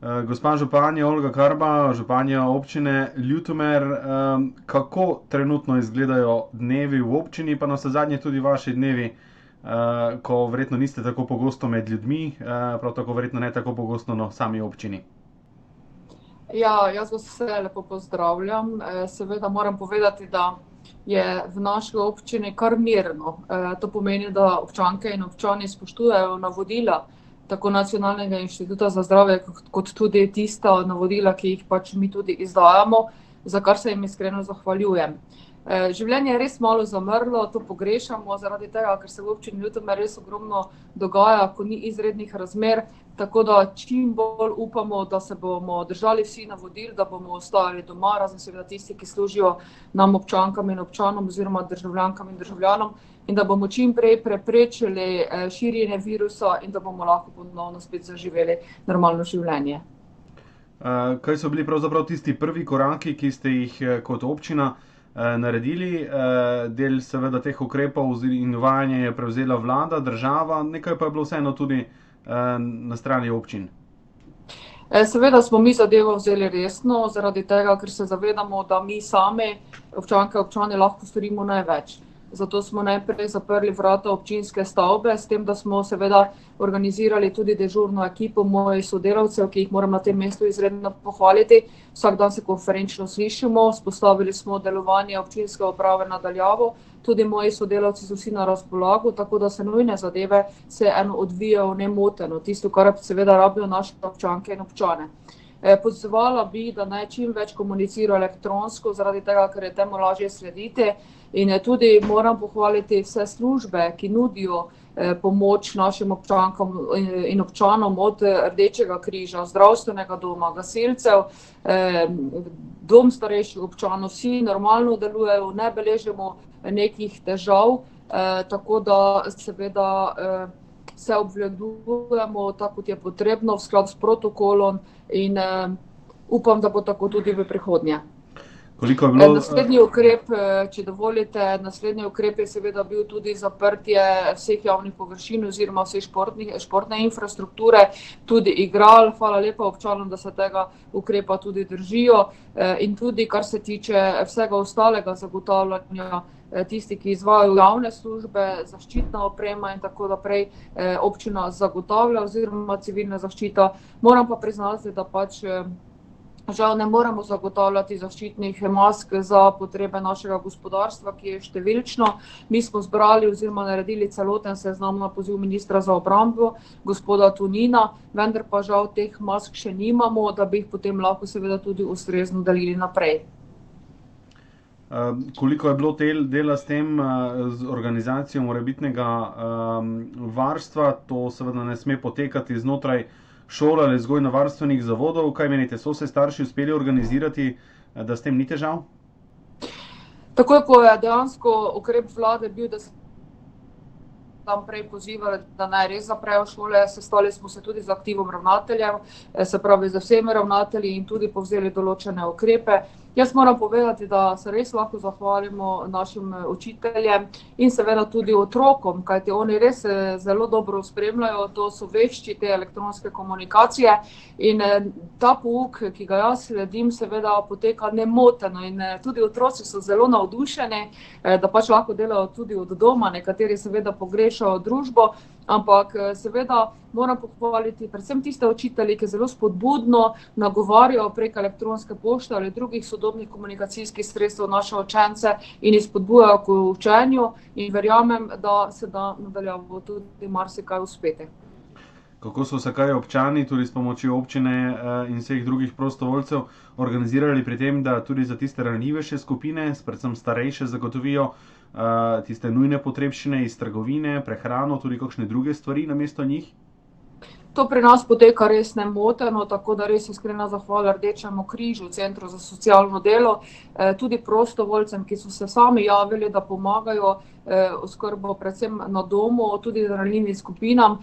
Gospa županja Olga Karba, županja občine Ljutomer, kako trenutno izgledajo dnevi v občini, pa navsezadnje tudi vaši dnevi, ko verjetno niste tako pogosto med ljudmi, prav tako verjetno ne tako pogosto na sami občini? Ja, jaz vas vse lepo pozdravljam. Seveda moram povedati, da je v naši občini kar mirno. To pomeni, da občanke in občani spoštujejo navodila tako Nacionalnega inštituta za zdravje, kot tudi tista navodila, ki jih pač mi tudi izdajamo, za kar se jim iskreno zahvaljujem. Življenje je res malo zamrlo, to pogrešamo, zaradi tega, ker se v občini Ljutomer res ogromno dogaja, ko ni izrednih razmer, tako da čim bolj upamo, da se bomo držali vsi navodil, da bomo ostali doma, razen seveda tisti, ki služijo nam občankam in občanom oziroma državljankam in državljanom, in da bomo čim prej preprečili širjenje virusa in da bomo lahko ponovno spet zaživeli normalno življenje. Kaj so bili pravzaprav tisti prvi koraki, ki ste jih kot občina naredili? Del seveda teh ukrepov in uvajanja je prevzela vlada, država, nekaj pa je bilo vseeno tudi na strani občin. Seveda smo mi zadevo vzeli resno, zaradi tega, ker se zavedamo, da mi sami, občanke in občani, lahko storimo največ. Zato smo najprej zaprli vrata občinske stavbe, s tem, da smo seveda organizirali tudi dežurno ekipo mojih sodelavcev, ki jih moram na tem mestu izredno pohvaliti. Vsak dan se konferenčno slišimo, vzpostavili smo delovanje občinske uprave na daljavo, tudi moji sodelavci so vsi na razpolago, tako da se nujne zadeve vseeno odvijajo nemoteno, tisto, kar seveda rabijo naše občanke in občane. Pozivala bi, da naj čim več komunicira elektronsko, zaradi tega, ker je temu lažje slediti. In tudi moram pohvaliti vse službe, ki nudijo pomoč našim občankam in občanom, od Rdečega križa, zdravstvenega doma, gasilcev, dom starejših občanov, vsi normalno delujejo, ne beležimo nekih težav, tako da seveda se obvladujemo tako, kot je potrebno, v skladu s protokolom, in upam, da bo tako tudi v prihodnje. Koliko je bilo... Naslednji ukrep, če dovolite, naslednji ukrep je seveda bil tudi zaprtje vseh javnih površin oziroma vse športne infrastrukture, tudi igral. Hvala lepa občanom, da se tega ukrepa tudi držijo. In tudi, kar se tiče vsega ostalega zagotavljanja, tisti, ki izvajajo javne službe, zaščitna oprema in tako naprej, občina zagotavlja oziroma civilna zaščita. Moram pa priznati, da pač žal ne moremo zagotavljati zaščitnih mask za potrebe našega gospodarstva, ki je številčno. Mi smo zbrali oziroma naredili celoten seznam na poziv ministra za obrambo, gospoda Tonina, vendar pa žal teh mask še nimamo, da bi jih potem lahko seveda tudi ustrezno delili naprej. Koliko je bilo dela s tem, z organizacijo morebitnega varstva? To seveda ne sme potekati znotraj šole ali vzgojno-varstvenih zavodov. Kaj menite, so se starši uspeli organizirati, da s tem ni težav? Takoj, ko je dejansko ukrep vlade bil, da se tam prej pozivali, da naj res zaprejo šole, sestali smo se tudi z aktivom ravnateljev, se pravi z vsemi ravnatelji, in tudi povzeli določene ukrepe. Jaz moram povedati, da se res lahko zahvalimo našim učiteljem in seveda tudi otrokom, kajti oni res zelo dobro spremljajo, to so vešči te elektronske komunikacije, in ta pouk, ki ga jaz sledim, seveda poteka nemoteno, in tudi otroci so zelo navdušeni, da pač lahko delajo tudi od doma, nekateri seveda pogrešajo družbo, ampak seveda moram pohvaliti predvsem tiste učitelje, ki zelo spodbudno nagovarjajo prek elektronske pošte ali drugih sodobnih komunikacijskih sredstev naše učence in jih spodbujajo k učenju, in verjamem, da se da nadaljavo tudi marsikaj uspeti. Kako so se kaj občani tudi s pomočjo občine in vseh drugih prostovoljcev organizirali pri tem, da tudi za tiste ranljivejše skupine, predvsem starejše, zagotovijo tiste nujne potrebščine iz trgovine, prehrano, tudi kakšne druge stvari namesto njih? To pri nas poteka res nemoteno, tako da res iskrena zahvala Rdečemu križu, Centru za socialno delo, tudi prostovoljcem, ki so se sami javili, da pomagajo oskrbo predvsem na domu, tudi ranljivim skupinam,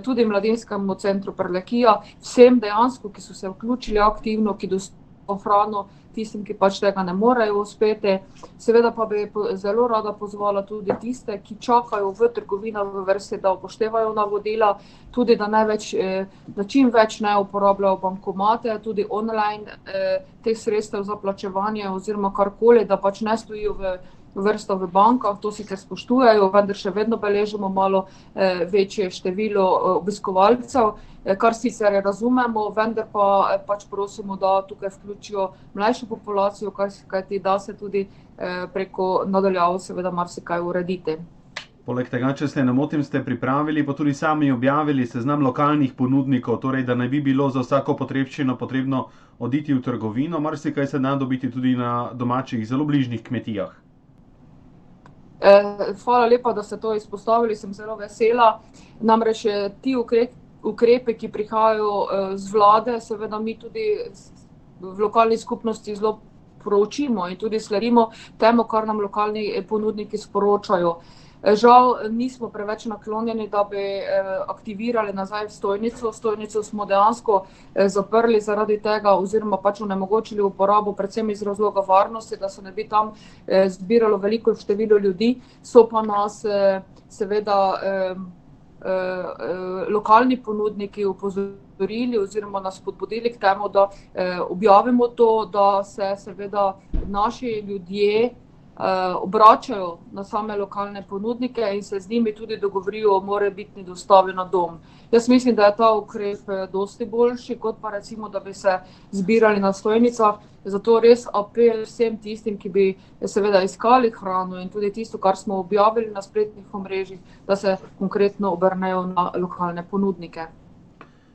tudi Mladinskemu centru Prlekija, vsem dejansko, ki so se vključili aktivno, ki dostajajo hrano tistim, ki pač tega ne morejo uspeti. Seveda pa bi zelo rada pozvala tudi tiste, ki čakajo v trgovinah v vrsti, da upoštevajo navodila, tudi da čim več ne uporabljajo bankomate, tudi online teh sredstev za plačevanje oziroma karkoli, da pač ne stojijo v vrsto v bankah, to sicer spoštujejo, vendar še vedno beležimo malo večje število obiskovalcev, kar sicer razumemo, vendar pa pač prosimo, da tukaj vključijo mlajšo populacijo, kajti da se tudi preko nadaljavo seveda marsikaj urediti. Poleg tega, če se ne motim, ste pripravili, pa tudi sami objavili seznam lokalnih ponudnikov, torej da ne bi bilo za vsako potrebščino potrebno oditi v trgovino, marsikaj se da dobiti tudi na domačih, zelo bližnjih kmetijah. Hvala lepa, da ste to izpostavili, sem zelo vesela. Namreč ti ukrepe, ki prihajajo z vlade, seveda mi tudi v lokalni skupnosti zelo proučimo in tudi sledimo temu, kar nam lokalni ponudniki sporočajo. Žal nismo preveč naklonjeni, da bi aktivirali nazaj stojnico. Stojnico smo dejansko zaprli zaradi tega oziroma pač onemogočili uporabo, predvsem iz razloga varnosti, da se ne bi tam zbiralo veliko število ljudi. So pa nas seveda lokalni ponudniki opozorili oziroma nas spodbudili k temu, da objavimo to, da se seveda naši ljudje obračajo na same lokalne ponudnike in se z njimi tudi dogovorijo o morebitni dostavi na dom. Jaz mislim, da je ta ukrep dosti boljši, kot pa recimo, da bi se zbirali na stojnicah. Zato res apel vsem tistim, ki bi seveda iskali hrano in tudi tisto, kar smo objavili na spletnih omrežjih, da se konkretno obrnejo na lokalne ponudnike.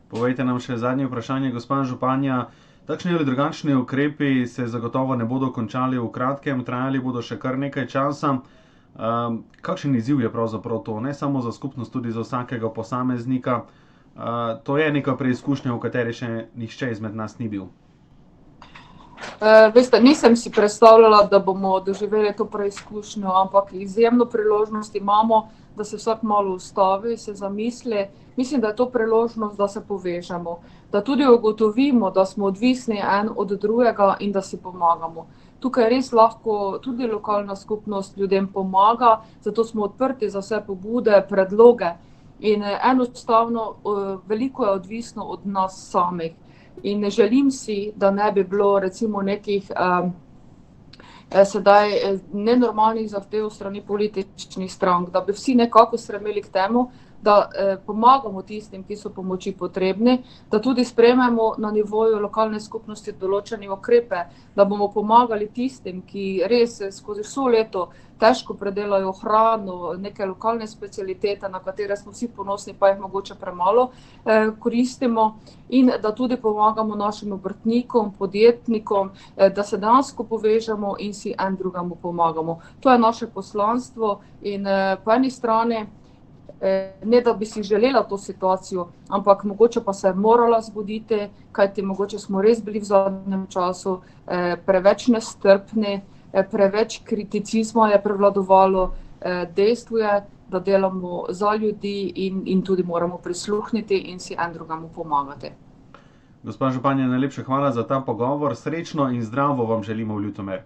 Povejte nam še zadnje vprašanje, gospa županja. Takšni ali drugačni ukrepi se zagotovo ne bodo končali v kratkem, trajali bodo še kar nekaj časa. Kakšen izziv je pravzaprav to? Ne samo za skupnost, tudi za vsakega posameznika. To je neka preizkušnja, v kateri še nihče izmed nas ni bil. Veste, nisem si predstavljala, da bomo doživeli to preizkušnjo, ampak izjemno priložnost imamo, da se vsak malo ustavi, se zamisli. Mislim, da je to priložnost, da se povežemo, da tudi ugotovimo, da smo odvisni en od drugega in da si pomagamo. Tukaj res lahko tudi lokalna skupnost ljudem pomaga, zato smo odprti za vse pobude, predloge in enostavno veliko je odvisno od nas samih. In želim si, da ne bi bilo recimo nekih sedaj nenormalnih zahtev strani političnih strank, da bi vsi nekako stremeli k temu, da pomagamo tistim, ki so pomoči potrebni, da tudi sprejmemo na nivoju lokalne skupnosti določene ukrepe, da bomo pomagali tistim, ki res skozi vso leto težko predelajo hrano, neke lokalne specialitete, na katere smo vsi ponosni, pa jih mogoče premalo koristimo, in da tudi pomagamo našim obrtnikom, podjetnikom, da se dejansko povežemo in si en drugemu pomagamo. To je naše poslanstvo in po eni strani ne da bi si želela to situacijo, ampak mogoče pa se je morala zgoditi, kajti mogoče smo res bili v zadnjem času preveč nestrpni, preveč kriticizma je prevladovalo. Dejstvo je, da delamo za ljudi in tudi moramo prisluhniti in si en drugemu pomagati. Gospa županja, najlepša hvala za ta pogovor. Srečno in zdravo vam želimo v Ljutomer.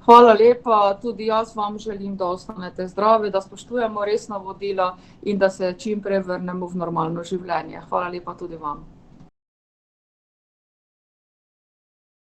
Hvala lepa, tudi jaz vam želim, da ostanete zdravi, da spoštujemo res navodila in da se čim prej vrnemo v normalno življenje. Hvala lepa tudi vam.